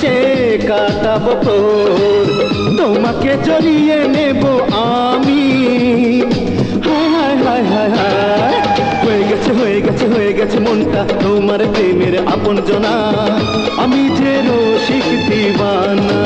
হেসে কাটাবো প্রহর, তোমাকে জড়িয়ে নেব আমি। হায় হায় হায় হায় হায়, হয়ে গেছে হয়ে গেছে হয়ে গেছে মনটা তোমার প্রেমের আপনজনা, আমি যে রসিক দিওয়ানা।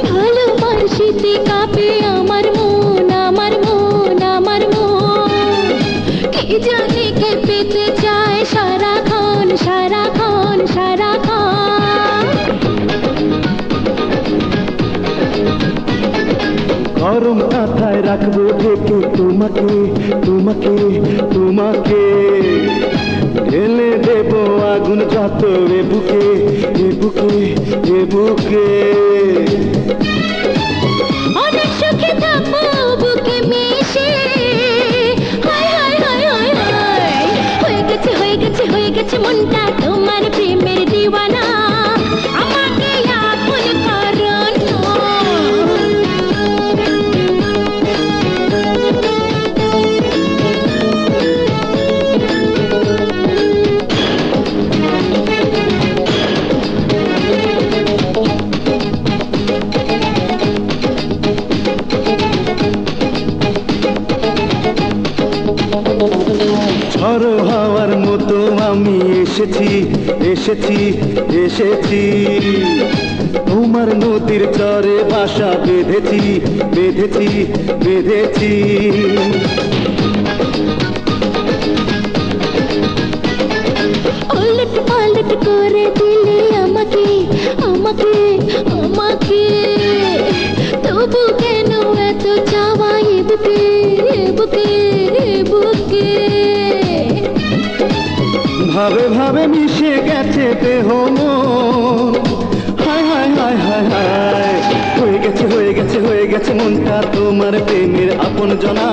ভালোবাসিতে কাঁপে আমার মন, আমার মন, আমার মন, কে জানে কে পেতে চায় সারাক্ষণ সারাক্ষণ সারাক্ষণ। গরম কাঁথায় রাখবো ঢেকে তোমাকে তোমাকে তোমাকে, ঢেলে দেব আগুন যত এ বুকে এ বুকে এ বুকে। অনেক সুখে থাকবো বুকে মিশে, হায় হায় হায় হায় হায়, হয়ে গেছে হয়ে গেছে হয়ে গেছে মনটা তোমার প্রেমের দিওয়ানা, আমাকে আপন করো না। ঝড় হাওয়ার মতো আমি এসেছি এসেছি এসেছি, তোমার নদীর চরে বাসা বেঁধেছি বেঁধেছি বেঁধেছি। উলট পালট করে দিলে আমাকে আমাকে আমাকে, তবু কেন এত চাওয়া এ বুকে এ বুকে এ বুকে। ভাবে ভাবে মিশে গেছে দেহ মন, হায় হায় হায় হায় হায়, হয়ে গেছে হয়ে গেছে হয়ে গেছে মনটা তোমার প্রেমের আপনজনা,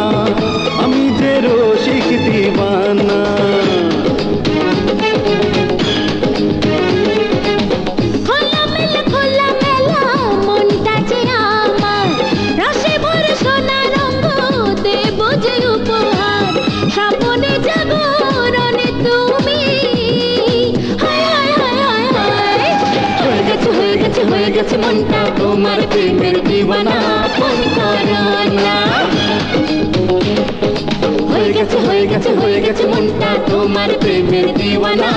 আমি যে রসিক দিওয়ানা। খোলা মেলা মনটা যে আমার, রসে ভরে সোনা রঙ দেব যে উপহার, স্বপ্নে জাগরণে তুমি, হায় হায় হায় হায় হায়, হয়ে গেছে হয়ে গেছে হয়ে গেছে মনটা তোমার প্রেমের দিওয়ানা, মন করো না। হয়ে গেছে হয়ে গেছে হয়ে গেছে মনটা তোমার প্রেমের দিওয়ানা।